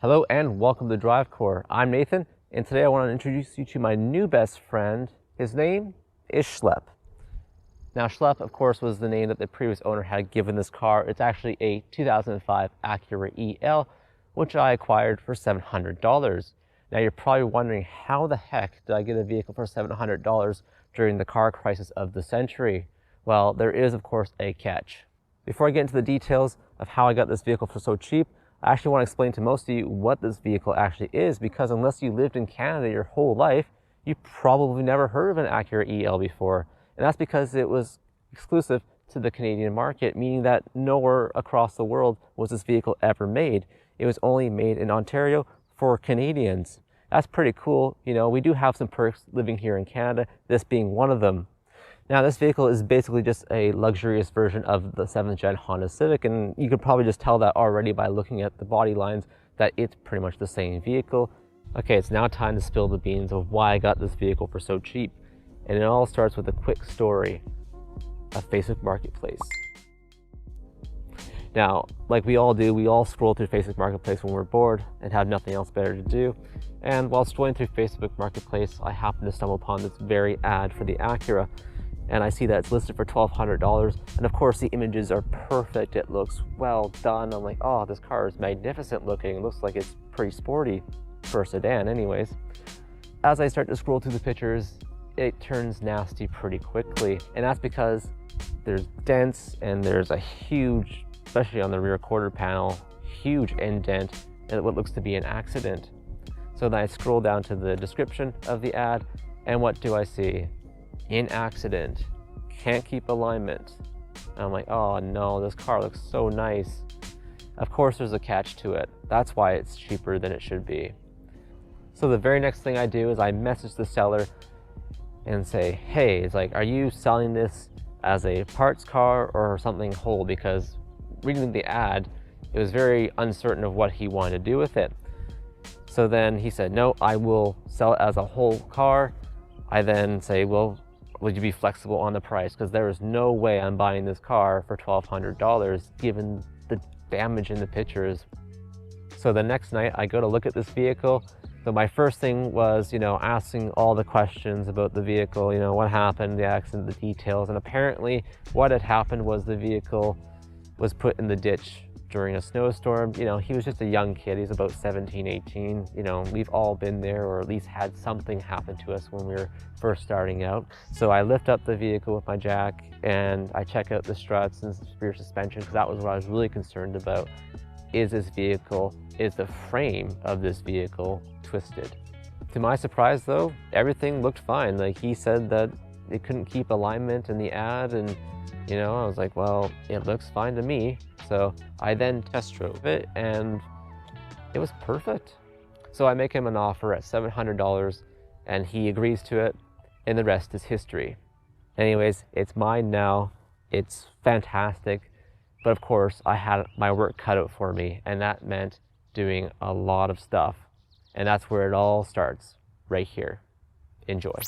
Hello and welcome to Drive Core. I'm Nathan, and today I want to introduce you to my new best friend. His name is Schlep. Now, Schlep, of course, was the name that the previous owner had given this car. It's actually a 2005 Acura EL, which I acquired for $700. Now, you're probably wondering, how the heck did I get a vehicle for $700 during the car crisis of the century? Well, there is, of course, a catch. Before I get into the details of how I got this vehicle for so cheap, I actually want to explain to most of you what this vehicle actually is, because unless you lived in Canada your whole life, you probably never heard of an Acura EL before. And that's because it was exclusive to the Canadian market, meaning that nowhere across the world was this vehicle ever made. It was only made in Ontario for Canadians. That's pretty cool. You know, we do have some perks living here in Canada, this being one of them. Now, this vehicle is basically just a luxurious version of the 7th gen Honda Civic, and you could probably just tell that already by looking at the body lines that it's pretty much the same vehicle. Okay, it's now time to spill the beans of why I got this vehicle for so cheap. And it all starts with a quick story of Facebook Marketplace. Now, like we all do, we all scroll through Facebook Marketplace when we're bored and have nothing else better to do. And while scrolling through Facebook Marketplace, I happened to stumble upon this very ad for the Acura. And I see that it's listed for $1,200. And of course, the images are perfect. It looks well done. I'm like, oh, this car is magnificent looking. It looks like it's pretty sporty for a sedan anyways. As I start to scroll through the pictures, it turns nasty pretty quickly. And that's because there's dents and there's a huge, especially on the rear quarter panel, huge indent and what looks to be an accident. So then I scroll down to the description of the ad, and what do I see? In accident, can't keep alignment. And I'm like, oh no, this car looks so nice. Of course there's a catch to it. That's why it's cheaper than it should be. So the very next thing I do is I message the seller and say, hey, it's like, are you selling this as a parts car or something whole? Because reading the ad, it was very uncertain of what he wanted to do with it. So then he said, no, I will sell it as a whole car. I then say, well, would you be flexible on the price? Because there is no way I'm buying this car for $1,200 given the damage in the pictures. So the next night I go to look at this vehicle. So my first thing was, asking all the questions about the vehicle, what happened, the accident, the details. And apparently what had happened was the vehicle was put in the ditch during a snowstorm. He was just a young kid. He's about 17, 18. We've all been there, or at least had something happen to us when we were first starting out. So I lift up the vehicle with my jack and I check out the struts and rear suspension, because that was what I was really concerned about. Is the frame of this vehicle twisted? To my surprise though, everything looked fine. Like, he said that it couldn't keep alignment in the ad, and I was like, well, it looks fine to me. So I then test drove it and it was perfect. So I make him an offer at $700 and he agrees to it, and the rest is history. Anyways, it's mine now. It's fantastic. But of course, I had my work cut out for me, and that meant doing a lot of stuff. And that's where it all starts, right here. Enjoy.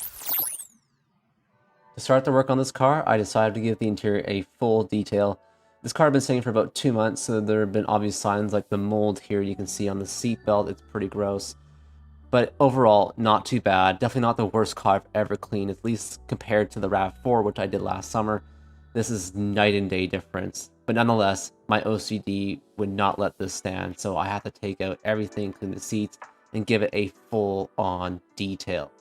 To start the work on this car, I decided to give the interior a full detail. This car had been sitting for about 2 months, so there have been obvious signs like the mold here you can see on the seat belt. It's pretty gross. But overall, not too bad. Definitely not the worst car I've ever cleaned, at least compared to the RAV4, which I did last summer. This is night and day difference. But nonetheless, my OCD would not let this stand, so I had to take out everything, including the seats, and give it a full-on detail.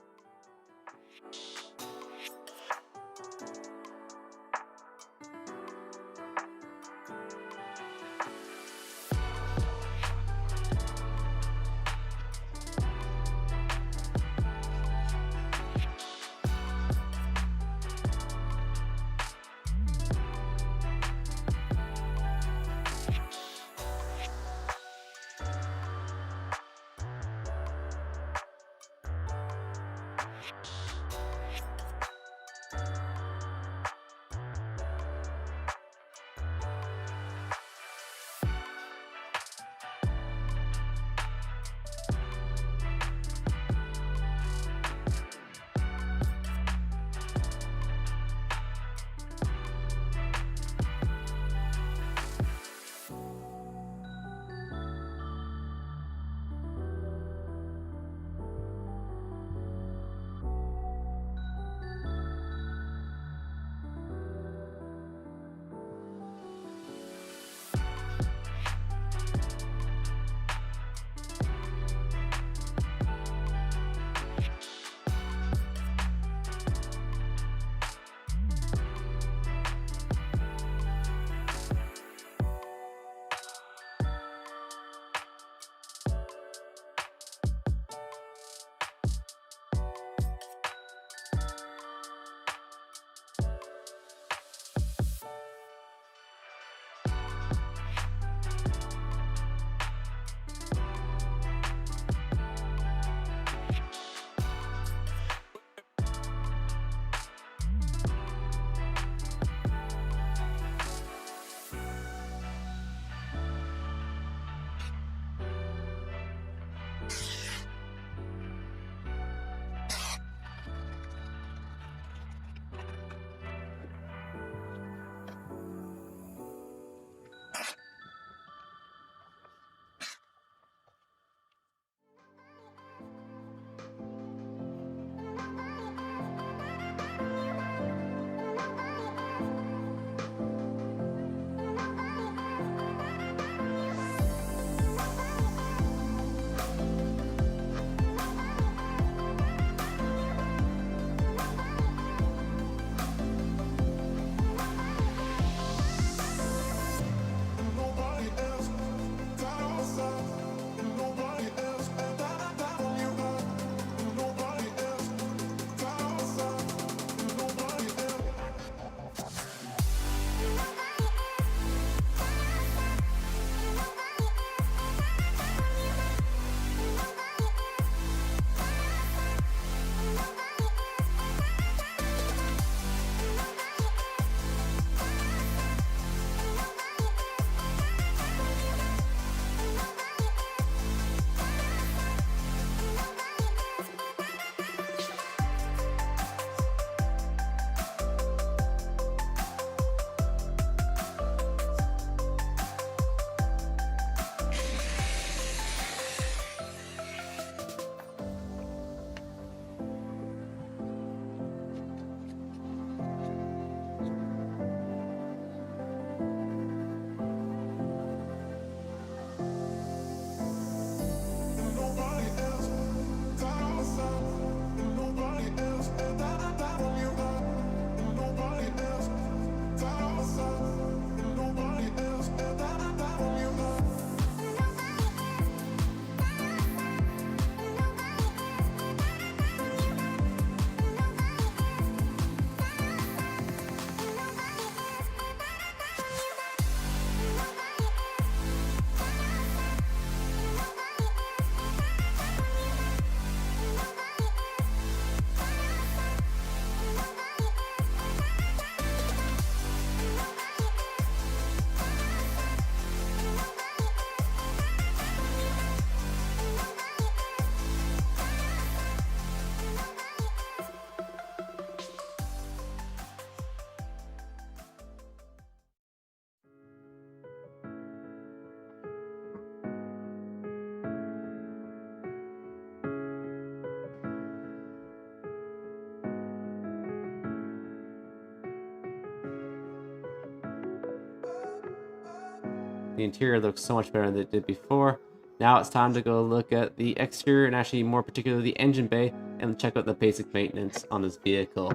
The interior looks so much better than it did before. Now it's time to go look at the exterior, and actually more particularly the engine bay, and check out the basic maintenance on this vehicle.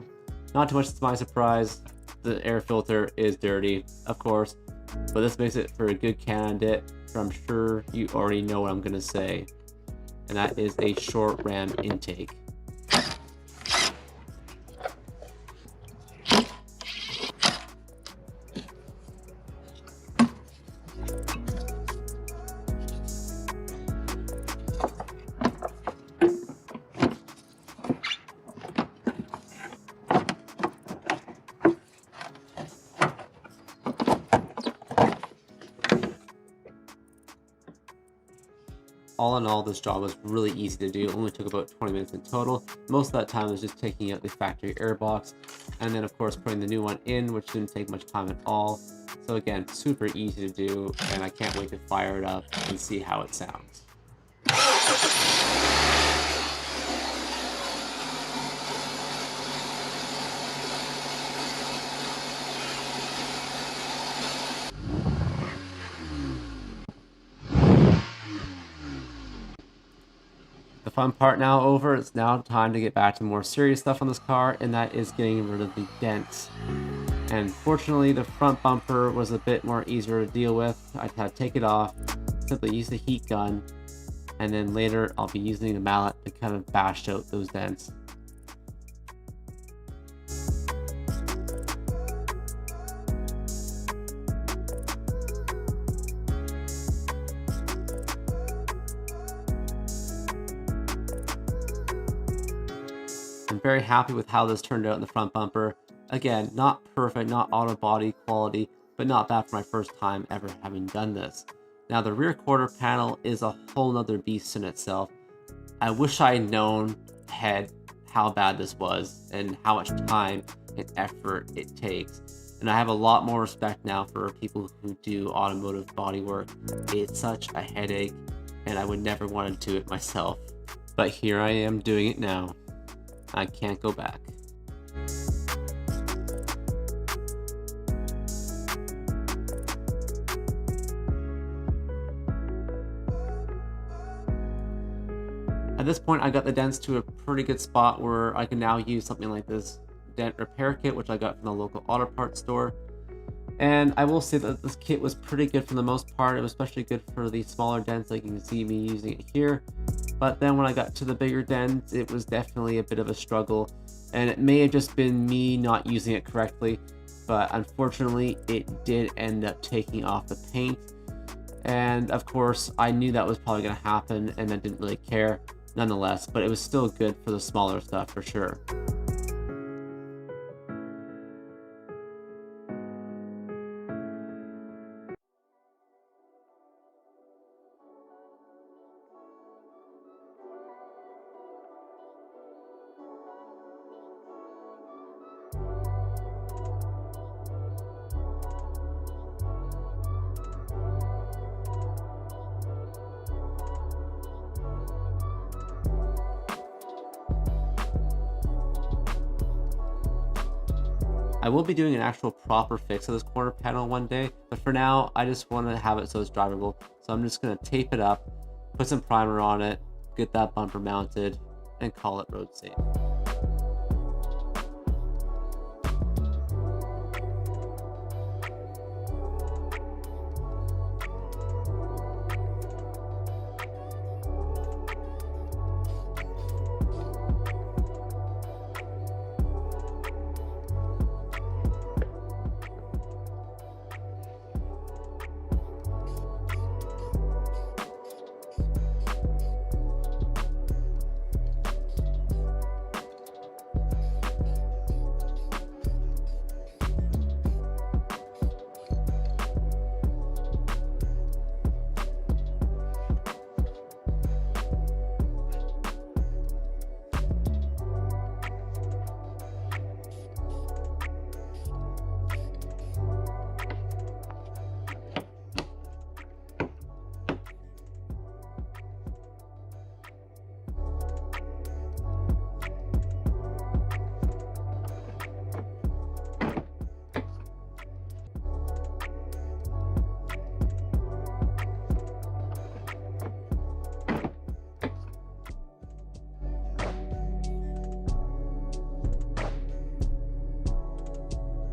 Not too much to my surprise, the air filter is dirty, of course, but this makes it for a good candidate for, I'm sure you already know what I'm going to say, and that is a short ram intake. All in all, this job was really easy to do. It only took about 20 minutes in total. Most of that time was just taking out the factory airbox, and then of course putting the new one in, which didn't take much time at all. So again, super easy to do, and I can't wait to fire it up and see how it sounds. The fun part now over, it's now time to get back to more serious stuff on this car, and that is getting rid of the dents. And fortunately, the front bumper was a bit more easier to deal with. I had to take it off, simply use the heat gun, and then later I'll be using the mallet to kind of bash out those dents. I'm very happy with how this turned out in the front bumper. Again, not perfect, not auto body quality, but not bad for my first time ever having done this. Now the rear quarter panel is a whole nother beast in itself. I wish I had known ahead how bad this was and how much time and effort it takes. And I have a lot more respect now for people who do automotive body work. It's such a headache, and I would never want to do it myself. But here I am doing it now. I can't go back. At this point, I got the dents to a pretty good spot where I can now use something like this dent repair kit, which I got from the local auto parts store. And I will say that this kit was pretty good for the most part. It was especially good for the smaller dents, like you can see me using it here. But then when I got to the bigger dents, it was definitely a bit of a struggle. And it may have just been me not using it correctly, but unfortunately it did end up taking off the paint. And of course, I knew that was probably going to happen, and I didn't really care nonetheless, but it was still good for the smaller stuff for sure. I will be doing an actual proper fix of this corner panel one day, but for now, I just want to have it so it's drivable. So I'm just going to tape it up, put some primer on it, get that bumper mounted, and call it road safe.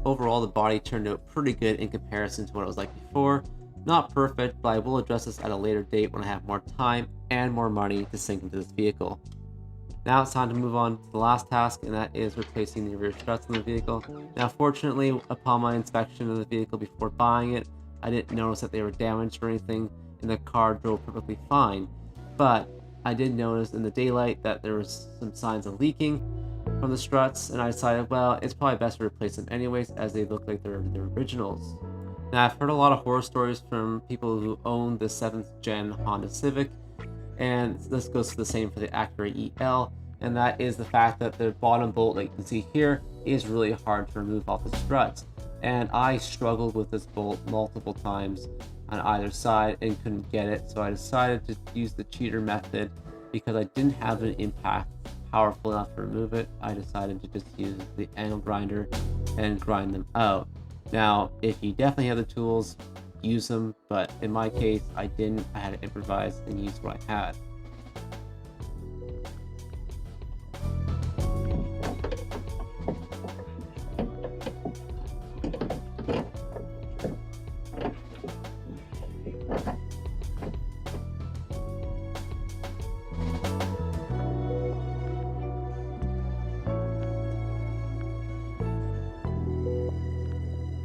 overall the body turned out pretty good in comparison to what it was like before. Not perfect, but I will address this at a later date when I have more time and more money to sink into this vehicle. Now it's time to move on to the last task, and that is replacing the rear struts in the vehicle. Now fortunately, upon my inspection of the vehicle before buying it, I didn't notice that they were damaged or anything, and the car drove perfectly fine. But I did notice in the daylight that there was some signs of leaking from the struts, and I decided, well, it's probably best to replace them anyways, as they look like they're the originals. Now I've heard a lot of horror stories from people who own the 7th gen Honda Civic, and this goes to the same for the Acura EL, and that is the fact that the bottom bolt that you can see here is really hard to remove off the struts. And I struggled with this bolt multiple times on either side and couldn't get it, so I decided to use the cheater method. Because I didn't have an impact powerful enough to remove it, I decided to just use the angle grinder and grind them out. Now, if you definitely have the tools, use them, but in my case, I didn't. I had to improvise and use what I had.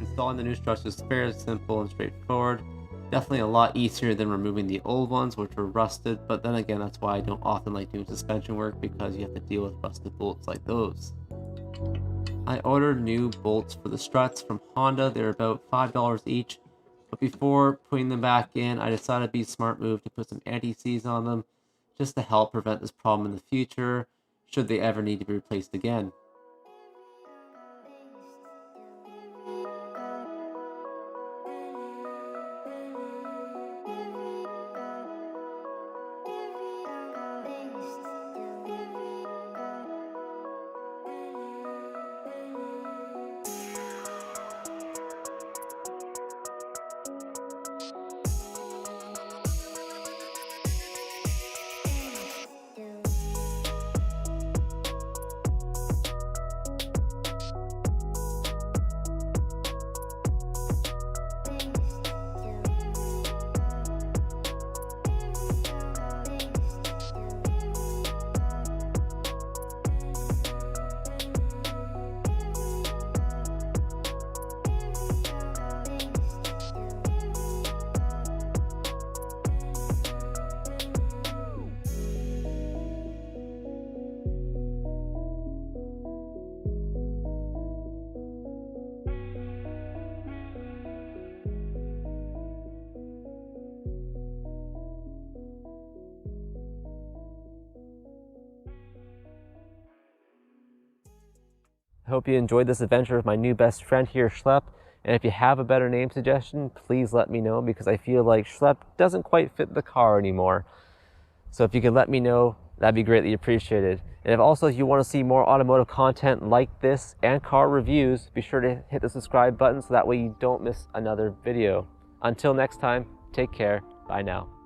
Installing the new struts is fairly simple and straightforward. Definitely a lot easier than removing the old ones, which were rusted, but then again, that's why I don't often like doing suspension work, because you have to deal with rusted bolts like those. I ordered new bolts for the struts from Honda. They're about $5 each, but before putting them back in, I decided it'd be a smart move to put some anti-seize on them, just to help prevent this problem in the future, should they ever need to be replaced again. I hope you enjoyed this adventure with my new best friend here, Schlepp. And if you have a better name suggestion, please let me know, because I feel like Schlepp doesn't quite fit the car anymore. So if you could let me know, that'd be greatly appreciated. And if you want to see more automotive content like this and car reviews, be sure to hit the subscribe button so that way you don't miss another video. Until next time, take care. Bye now.